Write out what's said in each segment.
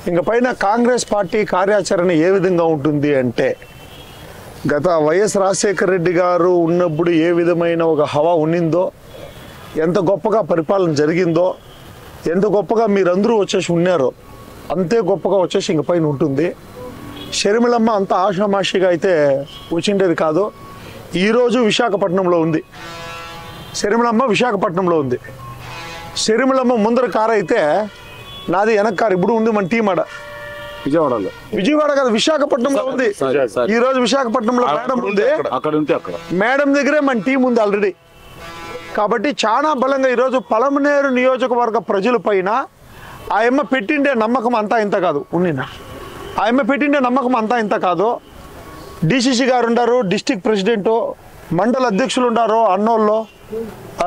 ఇంక పైన కాంగ్రెస్ పార్టీ కార్యాచరణ ఏ విధంగా ఉంటుంది అంటే, గత వైఎస్ రాజశేఖర రెడ్డి గారు ఉన్నప్పుడు ఏ విధమైన ఒక హవా ఉన్నిందో, ఎంత గొప్పగా పరిపాలన జరిగిందో, ఎంత గొప్పగా మీరందరూ వచ్చేసి ఉన్నారో అంతే గొప్పగా వచ్చేసి ఇంక పైన ఉంటుంది. షర్మిలమ్మ అంత ఆషామాషిగా అయితే వచ్చిండేది కాదు. ఈరోజు విశాఖపట్నంలో ఉంది. షర్మిలమ్మ విశాఖపట్నంలో ఉంది. షర్మిలమ్మ ముందర కారు అయితే నాది వెనక కారు ఇప్పుడు ఉంది. మన టీం ఆడ విజయవాడ కాదు, విశాఖపట్నంలో ఉంది. ఈ రోజు విశాఖపట్నంలో మేడం ఉంది. మేడం దగ్గరే మన టీం ఉంది ఆల్రెడీ. కాబట్టి చాలా బలంగా ఈరోజు పలమనేరు నియోజకవర్గ ప్రజల పైన ఆయమ్మ పెట్టిండే నమ్మకం అంతా ఇంత కాదు. ఉన్నినా ఆయమ్మ పెట్టిండే నమ్మకం అంతా ఇంత కాదు. డిసిసి గారు ఉన్నారు, డిస్టిక్ ప్రెసిడెంటు, మండల అధ్యక్షులు ఉన్నారు, అన్నోళ్ళు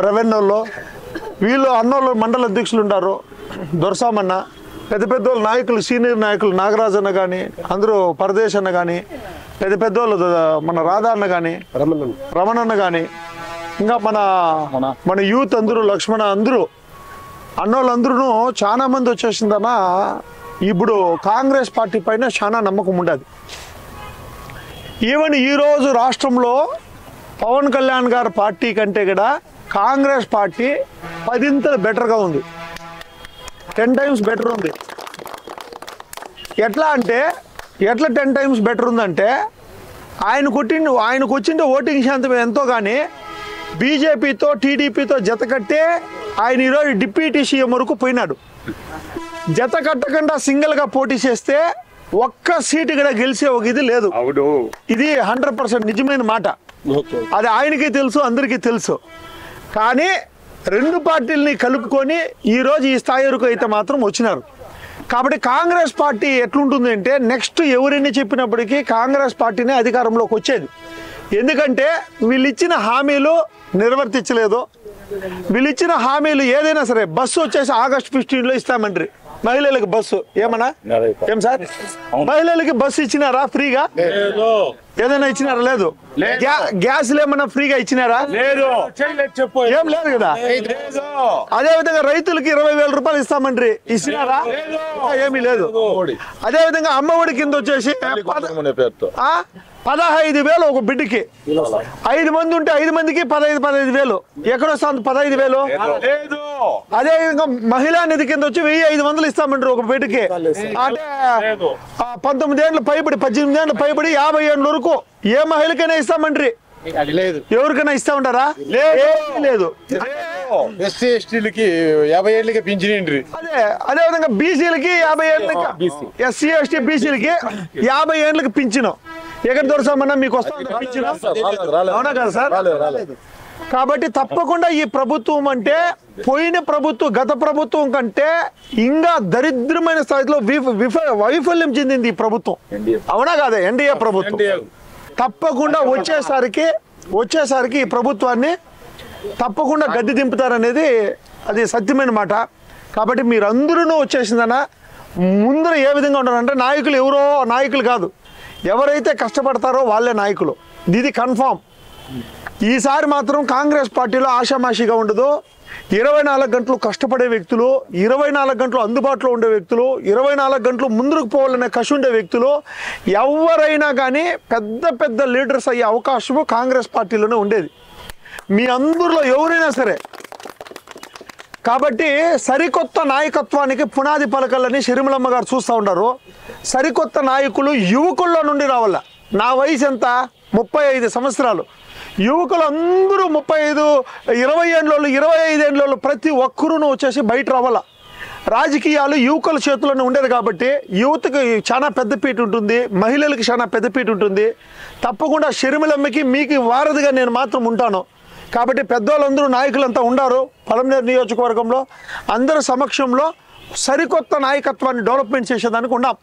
రెవెన్యూల్లో, వీళ్ళు అన్నోళ్ళు మండల అధ్యక్షులు ఉన్నారు, దొరసామన్న, పెద్ద పెద్ద నాయకులు, సీనియర్ నాయకులు నాగరాజన్న కానీ, అందరూ పరదేశ్ అన్న కానీ, పెద్ద పెద్దోళ్ళు మన రాధా అన్న కానీ, రమణన్న కానీ, ఇంకా మన యూత్ అందరూ, లక్ష్మణ అందరూ, అన్నోళ్ళందరూ చాలా మంది వచ్చేసిందన్నా. ఇప్పుడు కాంగ్రెస్ పార్టీ పైన చాలా నమ్మకం ఉండదు. ఈవెన్ ఈరోజు రాష్ట్రంలో పవన్ కళ్యాణ్ గారి పార్టీ కంటే కూడా కాంగ్రెస్ పార్టీ 10 బెటర్గా ఉంది. 10 times బెటర్ ఉంది. ఎట్లా 10 times బెటర్ ఉందంటే, ఆయనకు వచ్చిండే ఓటింగ్ శాతం ఎంతో కానీ బీజేపీతో టీడీపీతో జత కట్టే ఆయన ఈరోజు డిప్యూటీ సీఎం వరకు పోయినాడు. జత కట్టకుండా సింగిల్గా పోటీ చేస్తే ఒక్క సీటు కూడా గెలిచే ఒక ఇది లేదు. ఇది 100% నిజమైన మాట. అది ఆయనకి తెలుసు, అందరికీ తెలుసు. కానీ రెండు పార్టీలని కలుపుకొని ఈరోజు ఈ స్థాయి వరకు అయితే మాత్రం వచ్చినారు. కాబట్టి కాంగ్రెస్ పార్టీ ఎట్లుంటుంది అంటే, నెక్స్ట్ ఎవరైనా చెప్పినప్పటికీ కాంగ్రెస్ పార్టీనే అధికారంలోకి వచ్చేది. ఎందుకంటే వీళ్ళు ఇచ్చిన హామీలు నిర్వర్తించలేదు. వీళ్ళు ఇచ్చిన హామీలు ఏదైనా సరే, బస్సు వచ్చేసి August 15 ఇస్తామండ్రి మహిళలకు బస్సు. ఏమన్నా ఏం సార్, మహిళలకి బస్సు ఇచ్చినారా ఫ్రీగా? ఏదైనా ఇచ్చినారా? లేదు. గ్యాస్లు ఏమన్నా ఫ్రీగా ఇచ్చినారా? ఏం లేదు కదా. అదే విధంగా రైతులకి 20,000 రూపాయలు ఇస్తామండ్రి, ఇచ్చినారా? ఏమీ లేదు. అదే విధంగా అమ్మఒడి కింద వచ్చేసి 15,000 ఒక బిడ్డకి. 5 మంది ఉంటే 5 మందికి 15,000. ఎక్కడొస్తుంది 15,000? అదే విధంగా మహిళా నిధి కింద వచ్చి 1,500 ఇస్తామంటారు ఒక బిడ్డకి. అంటే 19 ఏళ్ళు పైబడి, 18 ఏళ్ళు పైబడి 50 ఏళ్ళ వరకు ఏ మహిళకైనా ఇస్తామండ్రి. ఎవరికైనా ఇస్తా ఉంటారా? లేదు. ఎస్సీ ఎస్టీలకి 50 ఏళ్ళకి పింఛన్. అదే విధంగా బీసీలకి 50 ఏళ్ళకి, ఎస్సీ ఎస్టీ బీసీలకి 50 ఏళ్ళకి పింఛను. ఎక్కడ దొరసామన్నా మీకు వస్తా పింఛను? అవునా కదా సార్? కాబట్టి తప్పకుండా ఈ ప్రభుత్వం అంటే పోయిన ప్రభుత్వం, గత ప్రభుత్వం కంటే ఇంకా దరిద్రమైన స్థాయిలో వైఫల్యం చెందింది ఈ ప్రభుత్వం. అవునా కాదా? ఎన్డీఏ ప్రభుత్వం తప్పకుండా వచ్చేసరికి ఈ ప్రభుత్వాన్ని తప్పకుండా గద్దె దింపుతారనేది అది సత్యమైన మాట. కాబట్టి మీరందరూ వచ్చేసిందన్న ముందర ఏ విధంగా ఉంటారంటే, నాయకులు ఎవరో నాయకులు కాదు, ఎవరైతే కష్టపడతారో వాళ్ళే నాయకులు. ఇది కన్ఫామ్. ఈసారి మాత్రం కాంగ్రెస్ పార్టీలో ఆషామాషిగా ఉండదు. 24 గంటలు కష్టపడే వ్యక్తులు, 24 గంటలు అందుబాటులో ఉండే వ్యక్తులు, 24 గంటలు ముందుకు పోవాలనే కసి ఉండే వ్యక్తులు ఎవరైనా కానీ పెద్ద పెద్ద లీడర్స్ అయ్యే అవకాశము కాంగ్రెస్ పార్టీలోనే ఉండేది, మీ అందరిలో ఎవరైనా సరే. కాబట్టి సరికొత్త నాయకత్వానికి పునాది పలకలని షర్మిలమ్మ గారు చూస్తూ ఉన్నారు. సరికొత్త నాయకులు యువకుల్లో నుండి రావాల. నా వయసు ఎంత? 35 సంవత్సరాలు. యువకులు అందరూ 35, 20 ఏళ్ళోళ్ళు, 25 ఏళ్ళోళ్ళు ప్రతి ఒక్కరూ వచ్చేసి బయట రావాల. రాజకీయాలు యువకుల చేతుల్లోనే ఉండేది కాబట్టి యువతకి చాలా పెద్దపీట ఉంటుంది, మహిళలకి చాలా పెద్దపీట ఉంటుంది. తప్పకుండా షర్మిలమ్మకి మీకు వారధిగా నేను మాత్రం ఉంటాను. కాబట్టి పెద్దవాళ్ళందరూ నాయకులంతా ఉండారు పలమనేరు నియోజకవర్గంలో. అందరి సమక్షంలో సరికొత్త నాయకత్వాన్ని డెవలప్మెంట్ చేసేదానికి ఉన్నాం.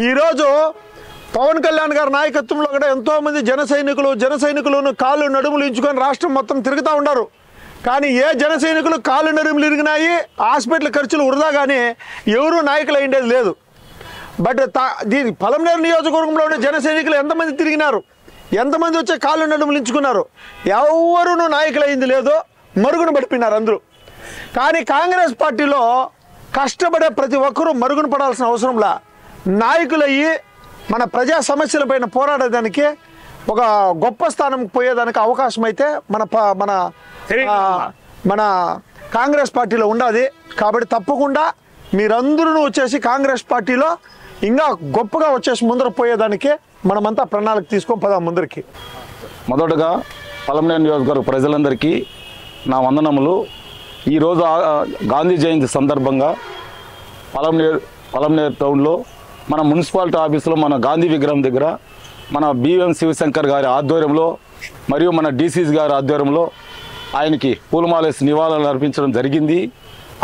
ఈరోజు పవన్ కళ్యాణ్ గారి నాయకత్వంలో కూడా ఎంతోమంది జన సైనికులను కాళ్ళు నడుములు ఇంచుకొని రాష్ట్రం మొత్తం తిరుగుతూ ఉన్నారు. కానీ ఏ జన సైనికులు కాళ్ళు నడుములు ఇరిగినాయి, హాస్పిటల్ ఖర్చులు వృధా, కానీ ఎవరూ నాయకులు అయ్యేది లేదు. బట్ దీని పలమనేరు నియోజకవర్గంలో ఉండే జన సైనికులు ఎంతమంది తిరిగినారు, ఎంతమంది వచ్చే కాళ్ళు నడుములు ఇంచుకున్నారు, ఎవరునూ నాయకులు అయింది లేదు, మరుగున పడిపోయినారు అందరూ. కానీ కాంగ్రెస్ పార్టీలో కష్టపడే ప్రతి ఒక్కరూ మరుగున పడాల్సిన అవసరంలా నాయకులయ్యి మన ప్రజా సమస్యలపైన పోరాడేదానికి ఒక గొప్ప స్థానం పోయేదానికి అవకాశం అయితే మన కాంగ్రెస్ పార్టీలో ఉండాది. కాబట్టి తప్పకుండా మీరందరూ వచ్చేసి కాంగ్రెస్ పార్టీలో ఇంకా గొప్పగా వచ్చేసి ముందర పోయేదానికి మనమంతా ప్రణాళిక తీసుకొని పోదాం ముందరికి. మొదటగా పలమనేరు నియోజకవర్గ ప్రజలందరికీ నా వందనములు. ఈరోజు గాంధీ జయంతి సందర్భంగా పలమనేరు టౌన్లో మన మున్సిపాలిటీ ఆఫీసులో మన గాంధీ విగ్రహం దగ్గర మన బిఎం శివశంకర్ గారి ఆధ్వర్యంలో మరియు మన డీసీసీ గారి ఆధ్వర్యంలో ఆయనకి పూలమాలేసి నివాళులు అర్పించడం జరిగింది.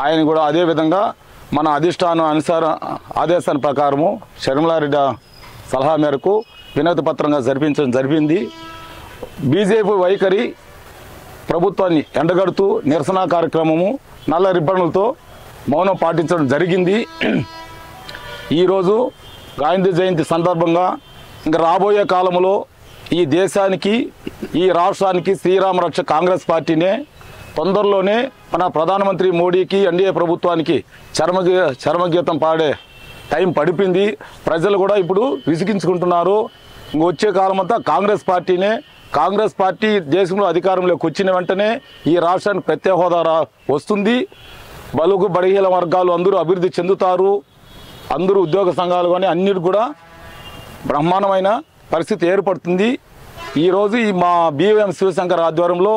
ఆయన కూడా అదేవిధంగా మన అధిష్టానం ఆదేశాల ప్రకారము షర్మిలారెడ్డి సలహా మేరకు వినతి పత్రంగా జరిపించడం జరిగింది. బీజేపీ వైఖరి ప్రభుత్వాన్ని ఎండగడుతూ నిరసన కార్యక్రమము నల్ల రిబ్బన్లతో మౌనం పాటించడం జరిగింది. ఈరోజు గాంధీ జయంతి సందర్భంగా ఇంకా రాబోయే కాలంలో ఈ దేశానికి ఈ రాష్ట్రానికి శ్రీరామ రక్ష కాంగ్రెస్ పార్టీనే తొందరలోనే మన ప్రధానమంత్రి మోడీకి ఎన్డీఏ ప్రభుత్వానికి చరమగీతం పాడే టైం పడిపోయింది. ప్రజలు కూడా ఇప్పుడు విసిగించుకుంటున్నారు. వచ్చే కాలం అంతా కాంగ్రెస్ పార్టీనే. కాంగ్రెస్ పార్టీ దేశంలో అధికారంలోకి వచ్చిన వెంటనే ఈ రాష్ట్రానికి ప్రత్యేక హోదా వస్తుంది. బలుగు బలహీన వర్గాలు అందరూ అభివృద్ధి చెందుతారు. అందరూ ఉద్యోగ సంఘాలు కానీ అన్నిటి కూడా బ్రహ్మాండమైన పరిస్థితి ఏర్పడుతుంది. ఈరోజు ఈ మా బిఎం శివశంకర్ ఆధ్వర్యంలో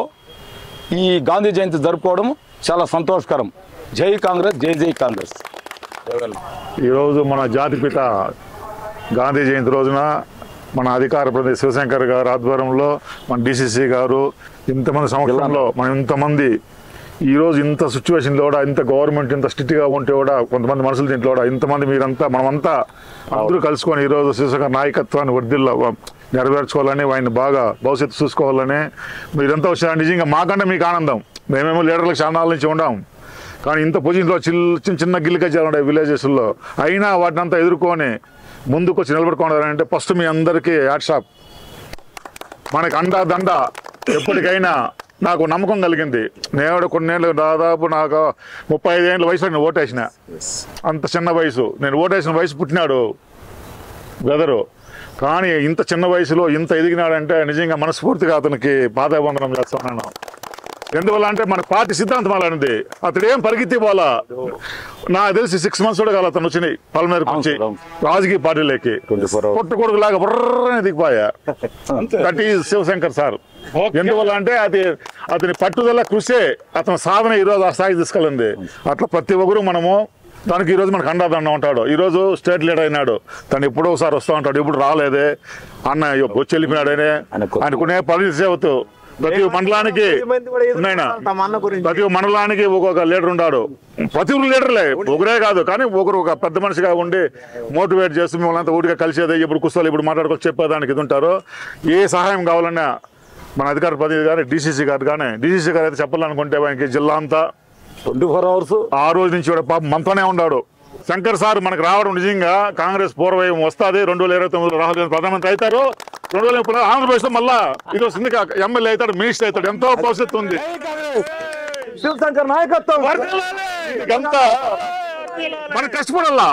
ఈ గాంధీ జయంతి జరుపుకోవడం చాలా సంతోషకరం. జై కాంగ్రెస్, జై జై కాంగ్రెస్. ఈరోజు మన జాతిపిత గాంధీ జయంతి రోజున మన అధికార ప్రతినిధి శివశంకర్ గారు ఆధ్వర్యంలో మన డిసిసి గారు ఇంతమంది సంవత్సరంలో మనం ఇంతమంది ఈరోజు ఇంత సిచ్యువేషన్లో కూడా ఇంత గవర్నమెంట్ ఇంత స్ట్రిక్ట్గా ఉంటే కూడా కొంతమంది మనుషులు దీంట్లో కూడా ఇంతమంది మీరంతా మనమంతా అందరూ కలుసుకొని ఈరోజు శివశంకర్ నాయకత్వాన్ని వర్ధిల్లో నెరవేర్చుకోవాలని ఆయన బాగా భవిష్యత్తు చూసుకోవాలని మీరంతా వచ్చారు. నిజంగా మాకంటే మీకు ఆనందం. మేమేమో లీడర్లకు చానాల నుంచి ఉండాం, కానీ ఇంత పొజిషన్లో చిన్న చిన్న గిల్లికజ్జాలు ఉంటాయి విలేజెస్లో, అయినా వాటిని అంతా ఎదుర్కొని ముందుకు వచ్చి నిలబడుకోవాలంటే ఫస్ట్ మీ అందరికీ హ్యాట్సాప్. మనకి అండా దండ ఎప్పటికైనా నాకు నమ్మకం కలిగింది. నేను కొన్నేళ్ళు దాదాపు నాకు 35 ఏళ్ళ వయసులో నేను ఓటేసిన. అంత చిన్న వయసు, నేను ఓటేసిన వయసు పుట్టినాడు బ్రదరు. కానీ ఇంత చిన్న వయసులో ఇంత ఎదిగినాడంటే నిజంగా మనస్ఫూర్తిగా అతనికి పాదాభివందనం చేస్తున్నాను. ఎందువల్ల అంటే మన పార్టీ సిద్ధాంతం అలాంటిది. అతడు ఏం పరిగెత్తి పోలా. నాకు తెలిసి 6 months కూడా కాదు అతను వచ్చినాయి పలమనేరుకు వచ్చి రాజకీయ పార్టీలోకి. పుట్టకొడుకులాగా బుర్రనే దిగిపోయా. That is Shivashankar sir. ఎందువల్ల అంటే అతని పట్టుదల కృషే అతని సాధన ఈరోజు ఆ స్థాయికి తీసుకెళ్ళింది. అట్లా ప్రతి ఒక్కరు మనము తనకి ఈరోజు మనకు అండాదండ ఉంటాడు. ఈరోజు స్టేట్ లీడర్ అయినాడు. తను ఎప్పుడో ఒకసారి వస్తూ ఉంటాడు. ఇప్పుడు రాలేదే అన్న వచ్చి వెళ్ళిపోయినాడనే అనుకునే పరిస్థితి అవుతూ ప్రతి మండలానికి ఒక్కొక్క లీడర్ ఉన్నాడు. ప్రతి ఒక్కరు లీడర్లే, ఒకరే కాదు, కానీ ఒకరు ఒక పెద్ద మనిషిగా ఉండి మోటివేట్ చేస్తూ మిమ్మల్ని అంతా ఊరిగా కలిసేది ఇప్పుడు కూర్చోవాలి ఇప్పుడు మాట్లాడుకొని చెప్పేదానికి ఇది ఉంటారు. ఏ సహాయం కావాలన్నా మన అధికార ప్రతినిధి కానీ డీసీసీ గారు అయితే చెప్పాలనుకుంటే ఆయనకి జిల్లా అంతా 24 hours ఆ రోజు నుంచి కూడా పాపం మనతోనే ఉన్నాడు. శంకర్ సార్ మనకు రావడం నిజంగా కాంగ్రెస్ పూర్వయం వస్తుంది. 2029 రాహుల్ గాంధీ ప్రధానమంత్రి అవుతారు. 2030 ఆంధ్రప్రదేశ్ లో మళ్ళా ఇది వస్తుంది. ఎమ్మెల్యే అవుతాడు, మినిస్టర్ అవుతాడు. ఎంతో భవిష్యత్తు ఉంది. శివశంకర్ నాయకత్వం మనం కష్టపడాలా.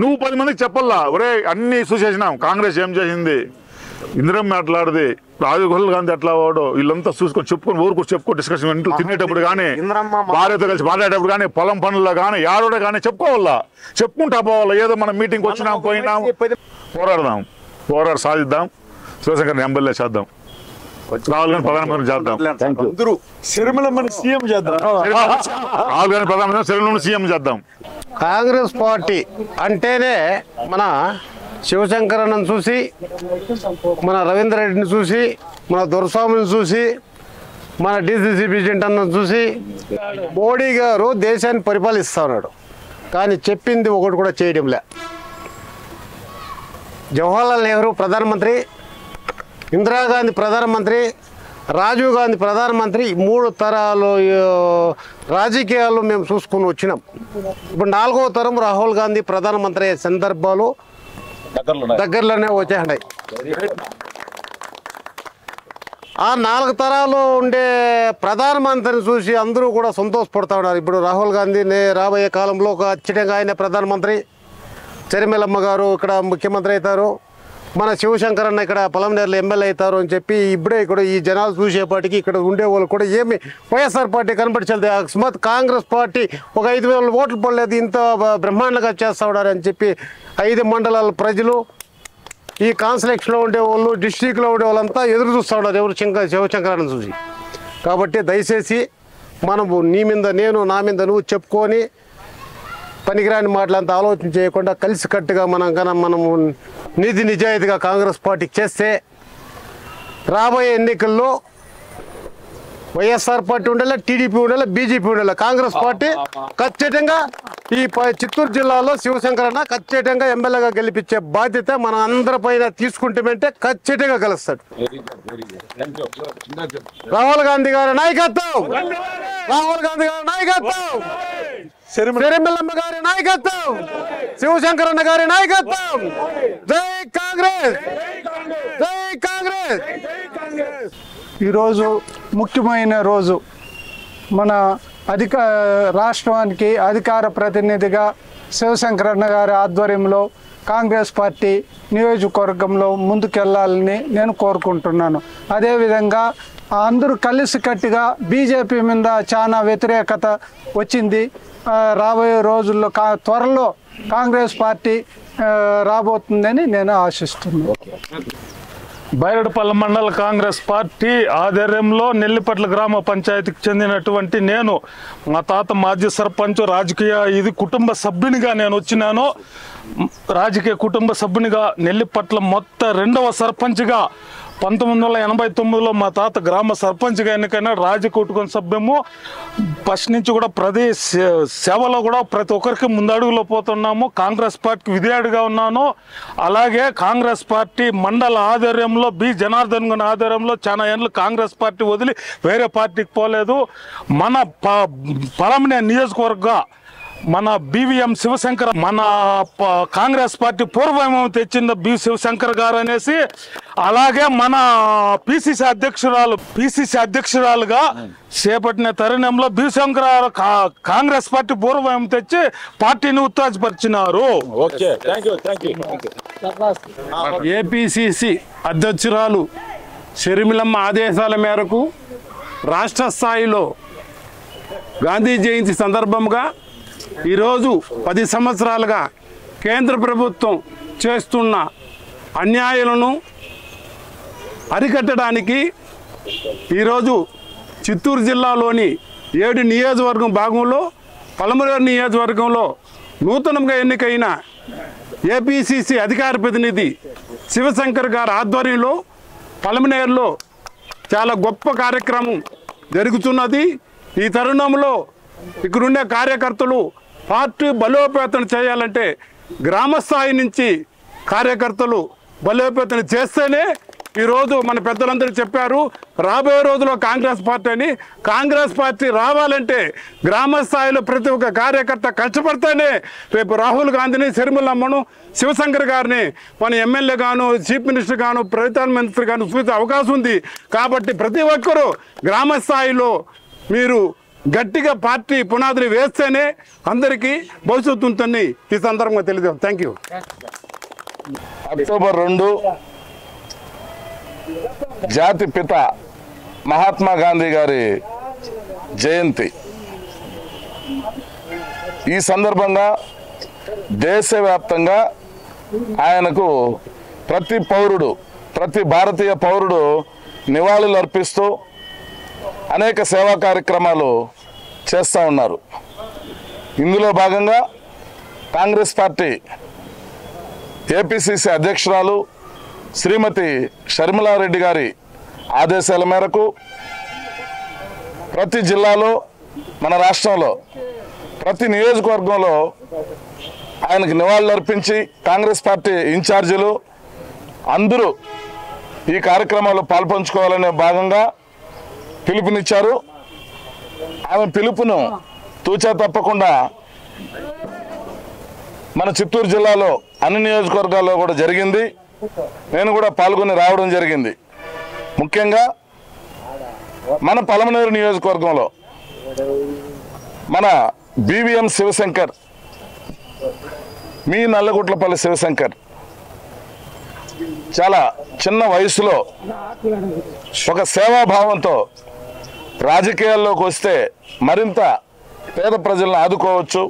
నువ్వు 10 మందికి చెప్పాలా, ఒరే అన్ని చూసేసినాం కాంగ్రెస్ ఏం చేసింది, ఇందిరమ్మ మాట్లాడది, రాజీవ్ గాంధీ ఎట్లా వాడు, వీళ్ళంతా చూసుకొని చెప్పుకొని ఊరుకు చెప్పుకో డిస్కషన్ ఇంట్లో తినేటప్పుడు కానీ భార్యతో కలిసి మాట్లాడేటప్పుడు కానీ పొలం పనుల్లో కానీ యాడో కానీ చెప్పుకోవాలా. చెప్పుకుంటా పోవాలా. ఏదో మనం మీటింగ్ వచ్చినాం పోయినాం, పోరాడి సాధిద్దాం. శివశంకర్ ఎమ్మెల్యే చేద్దాం, రాహుల్ గాంధీ ప్రధానమంత్రి చేద్దాం, శర్మిలమ్మని సీఎం చేద్దాం, రాహుల్ గాంధీ ప్రధానమంత్రి శర్మిలమ్మని సీఎం చేద్దాం. కాంగ్రెస్ పార్టీ అంటేనే మన శివశంకరన్నను చూసి, మన రవీంద్ర రెడ్డిని చూసి, మన దొరస్వామిని చూసి, మన డిసిసి ప్రెసిడెంట్ అన్నను చూసి మోడీ గారు దేశాన్ని పరిపాలిస్తూ ఉన్నాడు. కానీ చెప్పింది ఒకటి కూడా చేయడంలే. జవహర్లాల్ నెహ్రూ ప్రధానమంత్రి, ఇందిరాగాంధీ ప్రధానమంత్రి, రాజీవ్ గాంధీ ప్రధానమంత్రి, 3 తరాలు రాజకీయాలు మేము చూసుకుని వచ్చినాం. ఇప్పుడు 4వ తరం రాహుల్ గాంధీ ప్రధానమంత్రి అయ్యే సందర్భాలు దగ్గరలోనే వచ్చేయండి. ఆ 4 తరాలు ఉండే ప్రధానమంత్రిని చూసి అందరూ కూడా సంతోషపడుతూ ఉన్నారు. ఇప్పుడు రాహుల్ గాంధీ రాబోయే కాలంలో ఖచ్చితంగా ఆయన ప్రధానమంత్రి, చెరిమెలమ్మ గారు ఇక్కడ ముఖ్యమంత్రి అవుతారు, మన శివశంకర్ అన్న ఇక్కడ పొలంనేరులో ఎమ్మెల్యే అవుతారు అని చెప్పి ఇప్పుడే ఇక్కడ ఈ జనాలు చూసేపాటికి ఇక్కడ ఉండే వాళ్ళు కూడా ఏమి వైఎస్ఆర్ పార్టీ కనపడిచలేదు. అకస్మాత్ కాంగ్రెస్ పార్టీ ఒక 5,000 ఓట్లు పడలేదు, ఇంత బ్రహ్మాండంగా చేస్తూ ఉన్నారు అని చెప్పి 5 మండలాల ప్రజలు, ఈ కాన్స్టిట్యూషన్లో ఉండేవాళ్ళు, డిస్ట్రిక్ట్లో ఉండేవాళ్ళంతా ఎదురు చూస్తూ ఉన్నారు ఎవరు శివశంకరాన్ని చూసి. కాబట్టి దయచేసి మనము నీ మీద నేను, నా మీద నువ్వు చెప్పుకొని పనికిరాని మాటలంతా ఆలోచన చేయకుండా కలిసికట్టుగా మనము నీతి నిజాయితీగా కాంగ్రెస్ పార్టీకి చేస్తే రాబోయే ఎన్నికల్లో వైఎస్ఆర్ పార్టీ ఉండాలి, టీడీపీ ఉండాలి, బీజేపీ ఉండాలి. కాంగ్రెస్ పార్టీ ఖచ్చితంగా ఈ చిత్తూరు జిల్లాలో శివశంకరన్న ఖచ్చితంగా ఎమ్మెల్యేగా గెలిపించే బాధ్యత మన అందరిపైన తీసుకుంటామంటే ఖచ్చితంగా గెలుస్తాడు. రాహుల్ గాంధీ గారి నాయకత్వం, రాహుల్ గాంధీ గారి నాయకత్వం, చెరిమెలమ్మ గారి నాయకత్వం, శివశంకరన్న గారి నాయకత్వం. జై కాంగ్రెస్, జై కాంగ్రెస్. ఈరోజు ముఖ్యమైన రోజు. మన రాష్ట్రానికి అధికార ప్రతినిధిగా శివశంకరన్న గారి ఆధ్వర్యంలో కాంగ్రెస్ పార్టీ నియోజకవర్గంలో ముందుకెళ్లాలని నేను కోరుకుంటున్నాను. అదేవిధంగా అందరూ కలిసికట్టుగా బీజేపీ మీద చాలా వ్యతిరేకత వచ్చింది. రాబోయే రోజుల్లో త్వరలో కాంగ్రెస్ పార్టీ రాబోతుందని నేను ఆశిస్తున్నాను. బైరడపల్లి మండల కాంగ్రెస్ పార్టీ ఆధ్వర్యంలో నెల్లిపట్ల గ్రామ పంచాయతీకి చెందినటువంటి నేను, మా తాత మాజీ సర్పంచ్, రాజకీయ కుటుంబ సభ్యునిగా నేను వచ్చినాను. రాజకీయ కుటుంబ సభ్యునిగా నెల్లిపట్ల మొత్తం 2వ సర్పంచ్గా 1989లో మా తాత గ్రామ సర్పంచ్గా ఎన్నికైన రాజకీయ కుటుంబ సభ్యము. ఫస్ట్ నుంచి కూడా ప్రదేశ్ సేవలో కూడా ప్రతి ఒక్కరికి ముందడుగులో పోతున్నాము. కాంగ్రెస్ పార్టీకి విధేయుడిగా ఉన్నాను. అలాగే కాంగ్రెస్ పార్టీ మండల ఆధ్వర్యంలో జనార్దన్ గారి ఆధ్వర్యంలో చాలా ఏళ్ళు కాంగ్రెస్ పార్టీ వదిలి వేరే పార్టీకి పోలేదు. మన పొలంనేరు నియోజకవర్గ మన BVM శివశంకర్, మన కాంగ్రెస్ పార్టీ పూర్వవైభవం తెచ్చింది బి శివశంకర్ గారు అనేసి. అలాగే మన పిసిసి అధ్యక్షురాలుగా చేపట్టిన తరుణంలో బి శంకర్ గారు కాంగ్రెస్ పార్టీ పూర్వవైభవం తెచ్చి పార్టీని ఉత్తేజపరిచినారు. ఏపీసీసీ అధ్యక్షురాలు చెరిమెలమ్మ ఆదేశాల మేరకు రాష్ట్ర స్థాయిలో గాంధీ జయంతి సందర్భంగా ఈరోజు 10 సంవత్సరాలుగా కేంద్ర ప్రభుత్వం చేస్తున్న అన్యాయాలను అరికట్టడానికి ఈరోజు చిత్తూరు జిల్లాలోని 7 నియోజకవర్గం భాగంలో పొలంనేరు నియోజకవర్గంలో నూతనంగా ఎన్నికైన ఏపీసీసీ అధికార ప్రతినిధి శివశంకర్ గారి ఆధ్వర్యంలో పొలంనేరులో చాలా గొప్ప కార్యక్రమం జరుగుతున్నది. ఈ తరుణంలో ఇక్కడుండే కార్యకర్తలు పార్టీ బలోపేతం చేయాలంటే గ్రామ స్థాయి నుంచి కార్యకర్తలు బలోపేతం చేస్తేనే ఈరోజు మన పెద్దలందరూ చెప్పారు రాబోయే రోజుల్లో కాంగ్రెస్ పార్టీ రావాలంటే గ్రామ స్థాయిలో ప్రతి ఒక్క కార్యకర్త కష్టపడితేనే రేపు రాహుల్ గాంధీని, చెరిమెలమ్మను, శివశంకర్ గారిని మన ఎమ్మెల్యే గాను, చీఫ్ మినిస్టర్ గాను, ప్రధానమంత్రి గాను చూసే అవకాశం ఉంది. కాబట్టి ప్రతి ఒక్కరూ గ్రామ స్థాయిలో మీరు గట్టిగా పార్టీ పునాదులు వేస్తేనే అందరికీ భవిష్యత్తు ఉంటుందని ఈ సందర్భంగా తెలియదు. Thank you. అక్టోబర్ 2 జాతి పిత మహాత్మా గాంధీ గారి జయంతి. ఈ సందర్భంగా దేశవ్యాప్తంగా ఆయనకు ప్రతి భారతీయ పౌరుడు నివాళులు అర్పిస్తూ అనేక సేవా కార్యక్రమాలు చేస్తూ ఉన్నారు. ఇందులో భాగంగా కాంగ్రెస్ పార్టీ ఏపీసీసీ అధ్యక్షురాలు శ్రీమతి షర్మిలారెడ్డి గారి ఆదేశాల మేరకు ప్రతి జిల్లాలో, మన రాష్ట్రంలో ప్రతి నియోజకవర్గంలో ఆయనకు నివాళులు అర్పించి కాంగ్రెస్ పార్టీ ఇన్ఛార్జీలు అందరూ ఈ కార్యక్రమాల్లో పాల్పంచుకోవాలనే భాగంగా పిలుపునిచ్చారు. ఆమె పిలుపును తూచా తప్పకుండా మన చిత్తూరు జిల్లాలో అన్ని నియోజకవర్గాల్లో కూడా జరిగింది. నేను కూడా పాల్గొని రావడం జరిగింది. ముఖ్యంగా మన పలమనేరు నియోజకవర్గంలో మన BVM శివశంకర్, మీ నల్లగుట్లపల్లి శివశంకర్ చాలా చిన్న వయసులో ఒక సేవాభావంతో రాజకీయాల్లోకి వస్తే మరింత పేద ప్రజలను ఆదుకోవచ్చు,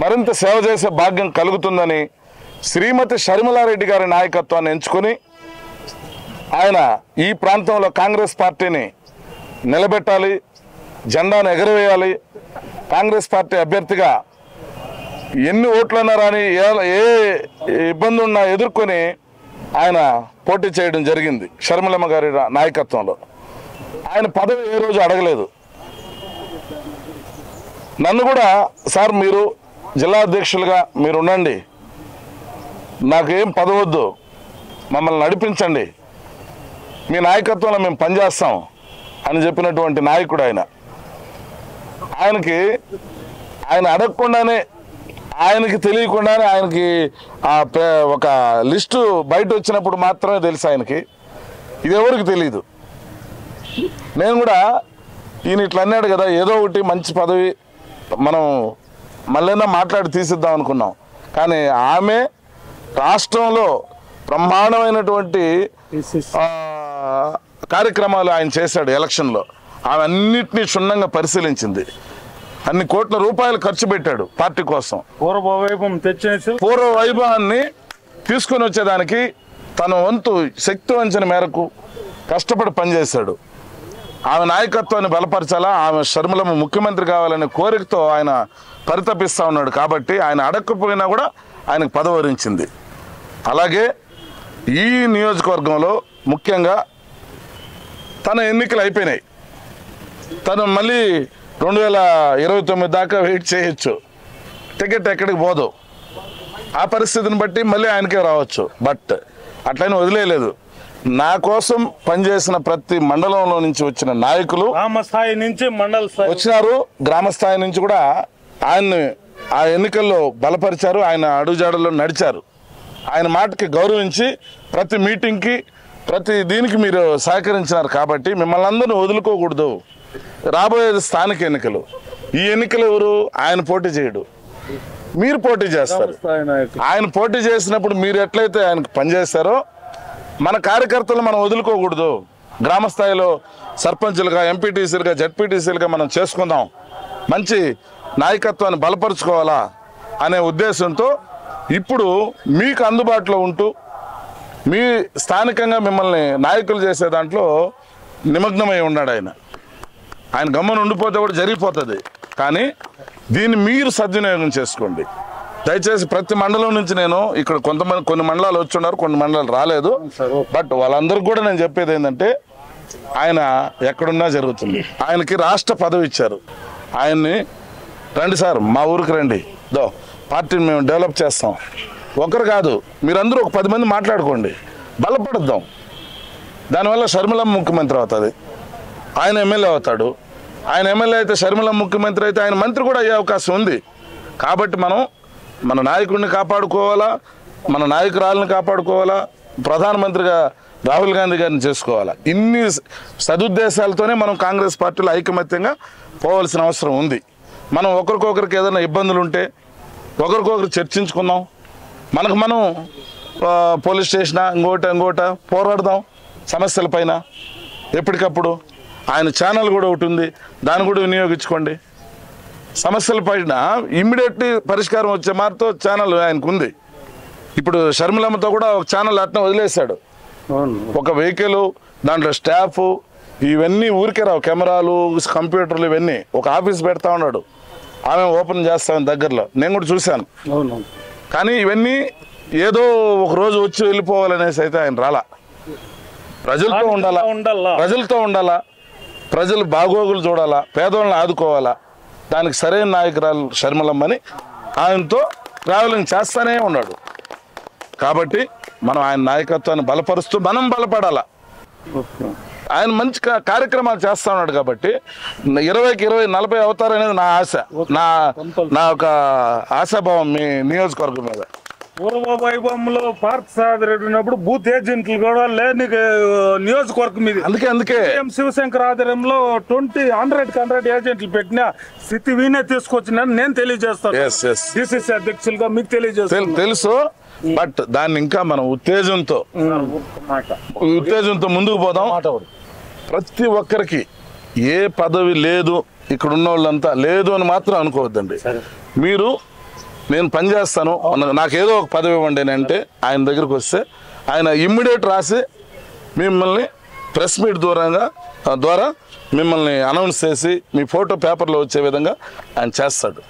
మరింత సేవ చేసే భాగ్యం కలుగుతుందని శ్రీమతి షర్మిలారెడ్డి గారి నాయకత్వాన్ని ఎంచుకొని ఆయన ఈ ప్రాంతంలో కాంగ్రెస్ పార్టీని నిలబెట్టాలి, జెండాను ఎగరవేయాలి, కాంగ్రెస్ పార్టీ అభ్యర్థిగా ఎన్ని ఓట్లన్నా రాని ఏ ఇబ్బంది ఉన్నా ఎదుర్కొని ఆయన పోటీ చేయడం జరిగింది షర్మిలమ్మ గారి నాయకత్వంలో. ఆయన పదవి ఏ రోజు అడగలేదు. నన్ను కూడా సార్ మీరు జిల్లా అధ్యక్షులుగా మీరు ఉండండి, నాకేం పదవద్దు, మమ్మల్ని నడిపించండి, మీ నాయకత్వంలో మేము పనిచేస్తాం అని చెప్పినటువంటి నాయకుడు ఆయన. ఆయన అడగకుండానే, ఆయనకి తెలియకుండానే ఆయనకి ఒక లిస్టు బయట వచ్చినప్పుడు మాత్రమే తెలుసు ఆయనకి, ఇది ఎవరికి తెలియదు. నేను కూడా ఈయన ఇట్లా అన్నాడు కదా, ఏదో ఒకటి మంచి పదవి మనం మళ్ళీ మాట్లాడి తీసిద్దాం అనుకున్నాం. కానీ ఆమె రాష్ట్రంలో బ్రహ్మాండమైనటువంటి కార్యక్రమాలు ఆయన చేశాడు ఎలక్షన్లో. ఆమె అన్నిటినీ క్షుణ్ణంగా పరిశీలించింది, అన్ని కోట్ల రూపాయలు ఖర్చు పెట్టాడు పార్టీ కోసం. పూర్వ వైభవాన్ని తీసుకొని వచ్చేదానికి తన వంతు శక్తి వంచన మేరకు కష్టపడి పనిచేశాడు. ఆమె నాయకత్వాన్ని బలపరచాలా, ఆమె షర్మిలమ్మ ముఖ్యమంత్రి కావాలనే కోరికతో ఆయన పరితపిస్తూ ఉన్నాడు. కాబట్టి ఆయన అడగకపోయినా కూడా ఆయనకు పదవి వరించింది. అలాగే ఈ నియోజకవర్గంలో ముఖ్యంగా తన ఎన్నికలు అయిపోయినాయి, తను మళ్ళీ 2029 దాకా వెయిట్ చేయొచ్చు, టికెట్ ఎక్కడికి పోదు, ఆ పరిస్థితిని బట్టి మళ్ళీ ఆయనకే రావచ్చు. బట్ అట్లయినా వదిలేయలేదు. నా కోసం పనిచేసిన ప్రతి మండలంలో నుంచి వచ్చిన నాయకులు గ్రామస్థాయి నుంచి మండల స్థాయి వచ్చినారు, గ్రామ స్థాయి నుంచి కూడా ఆయన్ని ఆ ఎన్నికల్లో బలపరిచారు, ఆయన అడుగుజాడల్లో నడిచారు. ఆయన మాటకి గౌరవించి ప్రతి మీటింగ్కి ప్రతి దీనికి మీరు సహకరించినారు. కాబట్టి మిమ్మల్ని అందరూ వదులుకోకూడదు. రాబోయేది స్థానిక ఎన్నికలు. ఈ ఎన్నికలు ఎవరు? ఆయన పోటీ చేయడు, మీరు పోటీ చేస్తారు. ఆయన పోటీ చేసినప్పుడు మీరు ఎట్లయితే ఆయనకు పనిచేస్తారో మన కార్యకర్తలు మనం వదులుకోకూడదు. గ్రామ స్థాయిలో సర్పంచులుగా, ఎంపీటీసీలుగా, జడ్పీటీసీలుగా మనం చేసుకుందాం, మంచి నాయకత్వాన్ని బలపరుచుకోవాలా అనే ఉద్దేశంతో ఇప్పుడు మీకు అందుబాటులో ఉంటూ మీ స్థానికంగా మిమ్మల్ని నాయకులు చేసే దాంట్లో నిమగ్నమై ఉన్నాడు ఆయన. ఆయన గమ్మున ఉండిపోతే కూడా జరిగిపోతుంది. కానీ దీన్ని మీరు సద్వినియోగం చేసుకోండి దయచేసి. ప్రతి మండలం నుంచి నేను ఇక్కడ కొన్ని మండలాలు వచ్చి ఉన్నారు, కొన్ని మండలాలు రాలేదు. బట్ వాళ్ళందరికీ కూడా నేను చెప్పేది ఏంటంటే ఆయన ఎక్కడున్నా జరుగుతుంది. ఆయనకి రాష్ట్ర పదవి ఇచ్చారు. ఆయన్ని రండి సార్, మా ఊరికి రండి, పార్టీని మేము డెవలప్ చేస్తాం. ఒకరు కాదు, మీరందరూ ఒక 10 మంది మాట్లాడుకోండి, బలపడద్దాం. దానివల్ల షర్మిలమ్మ ముఖ్యమంత్రి అవుతుంది, ఆయన ఎమ్మెల్యే అవుతాడు. ఆయన ఎమ్మెల్యే అయితే షర్మిలమ్మ ముఖ్యమంత్రి అయితే ఆయన మంత్రి కూడా అయ్యే అవకాశం ఉంది. కాబట్టి మనం మన నాయకుడిని కాపాడుకోవాలా, మన నాయకురాలను కాపాడుకోవాలా, ప్రధానమంత్రిగా రాహుల్ గాంధీ గారిని చేసుకోవాలా. ఇన్ని సదుద్దేశాలతోనే మనం కాంగ్రెస్ పార్టీలో ఐకమత్యంగా పోవాల్సిన అవసరం ఉంది. మనం ఒకరికొకరికి ఏదైనా ఇబ్బందులు ఉంటే ఒకరికొకరు చర్చించుకుందాం. మనకు మనం పోలీస్ స్టేషన్ ఇంకోట పోరాడదాం సమస్యల పైన ఎప్పటికప్పుడు. ఆయన ఛానల్ కూడా ఒకటి ఉంది, దాన్ని కూడా వినియోగించుకోండి. సమస్యల పైన ఇమ్మీడియట్లీ పరిష్కారం వచ్చే మార్తో ఛానల్ ఆయనకు ఉంది. ఇప్పుడు షర్మిలమ్మతో కూడా ఒక ఛానల్ అట్లా వదిలేశాడు. ఒక వెహికల్, దాంట్లో స్టాఫ్, ఇవన్నీ ఊరికే రావు, కెమెరాలు, కంప్యూటర్లు, ఇవన్నీ ఒక ఆఫీస్ పెడతా ఉన్నాడు. ఆమె ఓపెన్ చేస్తామని దగ్గరలో నేను కూడా చూశాను. కానీ ఇవన్నీ ఏదో ఒక రోజు వచ్చి వెళ్ళిపోవాలనేసి అయితే ఆయన రాలా. ప్రజలతో ఉండాలా, ప్రజలు బాగోగులు చూడాలా, పేదోళ్ళని ఆదుకోవాలా. దానికి సరైన నాయకురాలు షర్మిలమ్మని ఆయనతో ట్రావెలింగ్ చేస్తానే ఉన్నాడు. కాబట్టి మనం ఆయన నాయకత్వాన్ని బలపరుస్తూ మనం బలపడాలా. ఆయన మంచి కార్యక్రమాలు చేస్తా ఉన్నాడు. కాబట్టి 20కి 20, 40 అవుతారనేది నా ఆశ, నా ఒక ఆశాభావం మీ నియోజకవర్గం మీద. పూర్వ వైభవంలో పార్క్ సాదరెడ్డి ఉన్నప్పుడు బూత్ ఏజెంట్లు కూడా లేని నియోజకవర్గం ఇది. అందుకే శివశంకర్ ఆధ్వర్యంలో 100 ఏజెంట్లు పెట్టిన స్థితి వీనే తీసుకొచ్చిన నేను తెలియజేస్తాను. డిసిసి అధ్యక్షులుగా మీకు తెలియజేస్తాను. తెలుసు, బట్ దాన్ని ఇంకా మనం ఉత్తేజంతో ముందుకు పోదాం. ప్రతి ఒక్కరికి ఏ పదవి లేదు, ఇక్కడ ఉన్న వాళ్ళంతా లేదు అని మాత్రం అనుకోవద్దండి. మీరు నేను పనిచేస్తాను, నాకేదో ఒక పదవి ఇవ్వండి అంటే ఆయన దగ్గరకు వస్తే ఆయన ఇమ్మీడియట్ రాసి మిమ్మల్ని ప్రెస్ మీట్ ద్వారా మిమ్మల్ని అనౌన్స్ చేసి మీ ఫోటో పేపర్లో వచ్చే విధంగా ఆయన చేస్తాడు.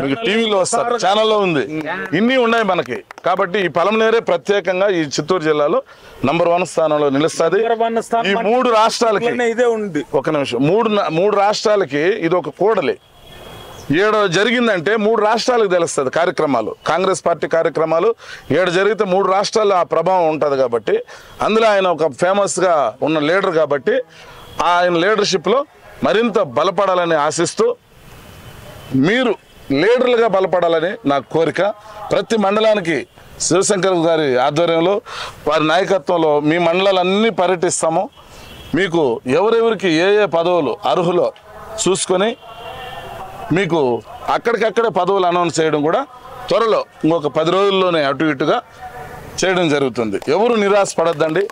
మీకు టీవీలో వస్తారు, ఛానల్లో ఉంది, ఇన్ని ఉన్నాయి మనకి. కాబట్టి ఈ పలమనేరే ప్రత్యేకంగా ఈ చిత్తూరు జిల్లాలో నంబర్ 1 స్థానంలో నిలుస్తుంది. ఈ 3 రాష్ట్రాలకి ఇదే ఉంది. ఒక నిమిషం, మూడు రాష్ట్రాలకి ఇది ఒక కూడలి. ఏడు జరిగిందంటే 3 రాష్ట్రాలకు తెలుస్తుంది కార్యక్రమాలు, కాంగ్రెస్ పార్టీ కార్యక్రమాలు. 7 జరిగితే 3 రాష్ట్రాల్లో ఆ ప్రభావం ఉంటుంది. కాబట్టి అందులో ఆయన ఒక ఫేమస్గా ఉన్న లీడర్ కాబట్టి ఆయన లీడర్షిప్లో మరింత బలపడాలని ఆశిస్తూ మీరు లీడర్లుగా బలపడాలని నా కోరిక. ప్రతి మండలానికి శివశంకర్ గారి ఆధ్వర్యంలో వారి నాయకత్వంలో మీ మండలాలన్నీ పర్యటిస్తాము. మీకు ఎవరెవరికి ఏ పదవులు అర్హులో చూసుకొని మీకు అక్కడికక్కడే పదవులు అనౌన్స్ చేయడం కూడా త్వరలో ఇంకొక 10 రోజుల్లోనే అటు ఇటుగా చేయడం జరుగుతుంది. ఎవరు నిరాశ పడద్దండి.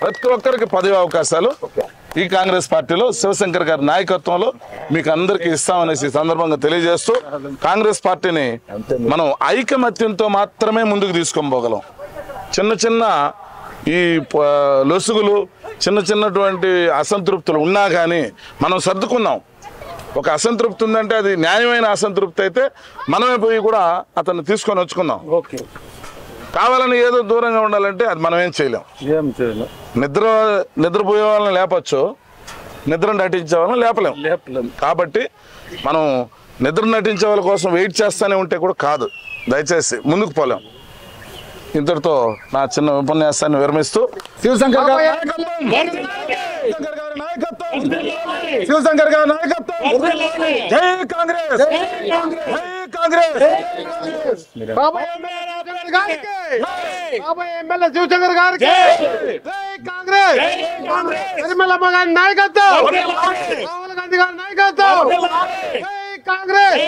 ప్రతి ఒక్కరికి పదవి అవకాశాలు ఈ కాంగ్రెస్ పార్టీలో శివశంకర్ గారి నాయకత్వంలో మీకు అందరికీ ఇస్తామనేసి సందర్భంగా తెలియజేస్తూ కాంగ్రెస్ పార్టీని మనం ఐకమత్యంతో మాత్రమే ముందుకు తీసుకొని పోగలం. చిన్న ఈ లొసుగులు, చిన్నటువంటి అసంతృప్తులు ఉన్నా కానీ మనం సర్దుకున్నాం. ఒక అసంతృప్తి ఉందంటే అది న్యాయమైన అసంతృప్తి అయితే మనమే పోయి కూడా అతన్ని తీసుకొని వచ్చుకుందాం. కావాలని ఏదో దూరంగా ఉండాలంటే అది మనం ఏం చేయలేం. నిద్రపోయే వాళ్ళని లేపచ్చు, నిద్ర నటించే వాళ్ళని లేపలేం. కాబట్టి మనం నిద్ర నటించే వాళ్ళ కోసం వెయిట్ చేస్తూనే ఉంటే కూడా కాదు. దయచేసి ముందుకు పోలేం. ఇంతటితో నా చిన్న ఉపన్యాసాన్ని విరమిస్తూ శివశంకర్ గారి నాయకత్వం, జై కాంగ్రెస్, జై కాంగ్రెస్. శివశంకర్ గారికి జై కాంగ్రెస్, నిర్మలమ్మ గారి నాయకత్వం, రాహుల్ గాంధీ గారి నాయకత్వం, జై కాంగ్రెస్.